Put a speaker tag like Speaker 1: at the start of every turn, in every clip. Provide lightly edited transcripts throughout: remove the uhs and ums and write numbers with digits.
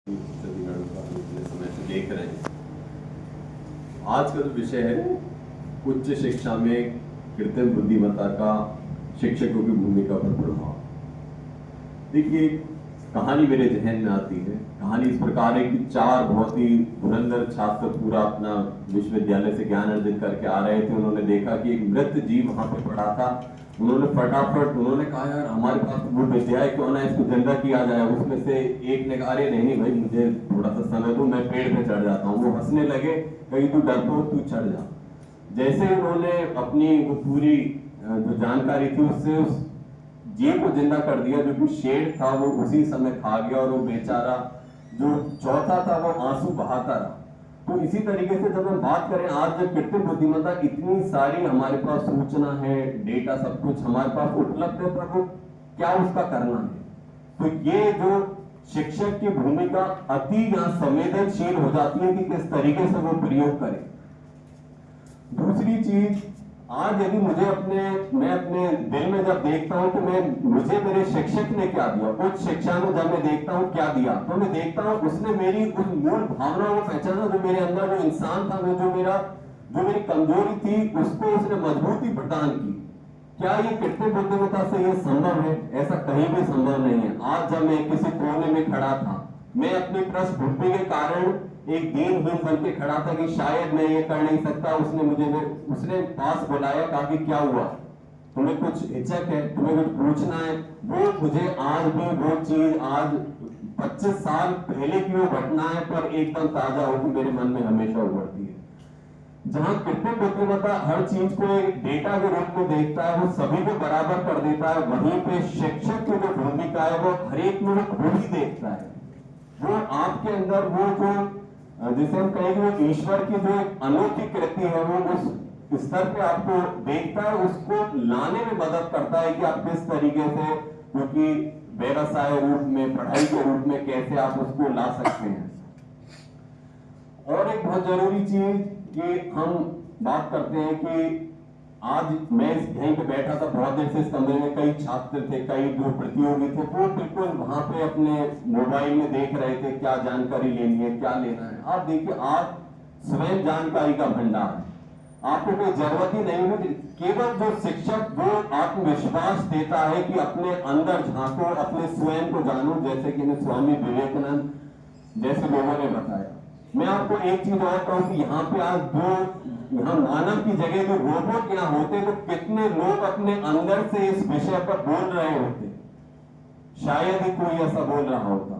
Speaker 1: छत्तीसगढ़ का इतने समय से देख रहे हैं। आज का जो विषय है उच्च शिक्षा में कृत्रिम बुद्धिमत्ता का शिक्षकों की भूमिका पर प्रभाव। देखिए, कहानी मेरे जहन में आती है। कहानी इस प्रकार है कि चार बहुत ही धुरंधर छात्र पूरा अपना विश्वविद्यालय से ज्ञान अर्जित करके आ रहे थे। उन्होंने देखा कि एक मृत जीव वहां पे पड़ा था। उन्होंने फटाफट कहा, यार हमारे पास वो विद्या है, क्यों ना इसको जिंदा किया जाए। उसमें से एक ने कहा, अरे नहीं भाई, मुझे थोड़ा सा समय दो, मैं पेड़ पे चढ़ जाता हूँ। वो हंसने लगे, कहीं तू डरपोक, तू चढ़ जा। जैसे उन्होंने अपनी वो पूरी जो जानकारी थी उससे उस जीव को जिंदा कर दिया, जो कि शेर था, वो उसी समय खा गया और वो बेचारा जो चौथा था वो आंसू बहाता रहा। तो इसी तरीके से जब हम बात करें, आज जब कृत्रिम बुद्धिमत्ता इतनी सारी हमारे पास सूचना है, डेटा सब कुछ हमारे पास उपलब्ध है, तो वो क्या उसका करना है। तो ये जो शिक्षक की भूमिका अति या संवेदनशील हो जाती है कि किस तरीके से वो प्रयोग करे। दूसरी चीज, आज यदि मैं अपने दिल में जब देखता हूं कि मुझे मेरे शिक्षक ने क्या दिया, उच्च शिक्षा में जब मैं देखता हूं क्या दिया, तो मैं देखता हूं उसने मेरी उस मूल भावनाओं को पहचाना, जो मेरे अंदर जो इंसान था, जो मेरी कमजोरी थी, उसको उसने मजबूती प्रदान की। क्या ये कृत्रिम बुद्धिमत्ता से ये संभव है? ऐसा कहीं भी संभव नहीं है। आज जब मैं किसी कोने में खड़ा था, मैं अपनी पृष्ठभूमि के कारण एक दीनहीन बन के खड़ा था कि शायद मैं ये कर नहीं सकता। उसने पास बुलाया, कहा कि क्या हुआ, तुम्हें कुछ हिचक है, तुम्हें कुछ पूछना है। वो मुझे आज भी वो चीज, आज 25 साल पहले की वो घटना है, पर एकदम ताजा होकर मेरे मन में हमेशा उभरती है। जहां कृत्रिम बुद्धिमत्ता हर चीज को एक डेटा के रूप में देखता है, वो सभी को बराबर कर देता है, वहीं पे शिक्षक की जो भूमिका है वो हर एक में वो खुद ही देखता है। वो आपके अंदर वो जो, जिसे हम कहेंगे, वो ईश्वर की जो अनोखी कृति है, वो उस स्तर पे आपको देखता है, उसको लाने में मदद करता है कि आप किस तरीके से, क्योंकि व्यवसाय रूप में, पढ़ाई के रूप में कैसे आप उसको ला सकते हैं। और एक बहुत जरूरी चीज कि हम बात करते हैं कि आज मैं यहीं पे बैठा था, बहुत देर से इस कमरे में कई छात्र थे, कई जो प्रतियोगी थे, वो बिल्कुल वहां पे अपने मोबाइल में देख रहे थे क्या जानकारी लेनी है, क्या लेना है। आप देखिए, आप स्वयं जानकारी का भंडार है, आपको कोई जरूरत ही नहीं है। केवल जो शिक्षक वो आत्मविश्वास देता है कि अपने अंदर झांको, अपने स्वयं को जानो, जैसे कि स्वामी विवेकानंद जैसे लोगों ने बताया। मैं आपको एक चीज और कहूं कि यहाँ पे आज यहाँ मानव की जगह जो रोबोट यहाँ होते, तो कितने लोग अपने अंदर से इस विषय पर बोल रहे होते, शायद ही कोई ऐसा बोल रहा होता।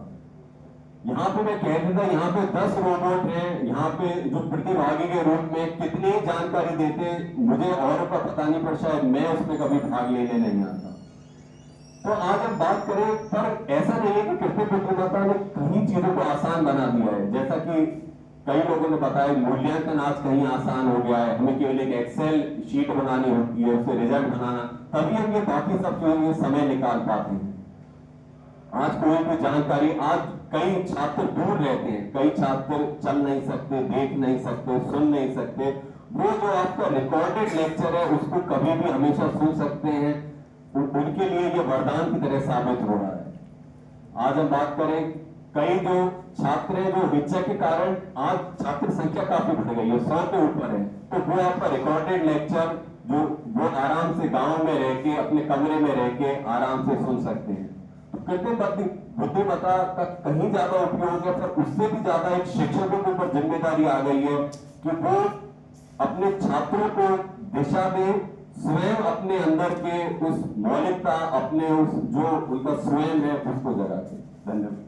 Speaker 1: यहाँ पे मैं कह देता, यहाँ पे 10 रोबोट हैं, यहाँ पे जो प्रतिभागी के रूप में कितनी जानकारी देते, मुझे औरों का पता नहीं, पर शायद मैं उसमें कभी भाग लेने नहीं आता। तो आज हम बात करें, पर ऐसा नहीं है कि कृत्रिम बुद्धिमत्ता ने कई चीजों को आसान बना दिया है। जैसा कि कई लोगों ने बताया, मूल्यांकन आज कहीं आसान हो गया है। हमें केवल एक एक्सेल शीट बनानी होती है, उससे रिजल्ट बनाना, तभी हम ये बाकी सब चीजों में समय निकाल पाते हैं। आज कोई भी जानकारी, आज कई छात्र दूर रहते हैं, कई छात्र चल नहीं सकते, देख नहीं सकते, सुन नहीं सकते। वो जो आपका रिकॉर्डेड लेक्चर है, उसको कभी भी हमेशा सुन सकते हैं। उनके लिए ये वरदान की तरह साबित हो रहा है। आज हम बात करें, कई जो छात्र हैं जो हिचक के कारण, आज छात्र संख्या काफी बढ़ गई है, 100 के ऊपर है, तो वो आपका रिकॉर्डेड लेक्चर जो वो आराम से गांव में रह के, अपने कमरे में रह के आराम से सुन सकते हैं। तो कृत्रिम बुद्धिमत्ता का कहीं ज्यादा उपयोग है, पर उससे भी ज्यादा एक शिक्षकों के ऊपर जिम्मेदारी आ गई है कि वो अपने छात्रों को दिशा दें, स्वयं अपने अंदर के उस मौलिकता, अपने उस जो उनका स्वयं है, उसको जगा के। धन्यवाद।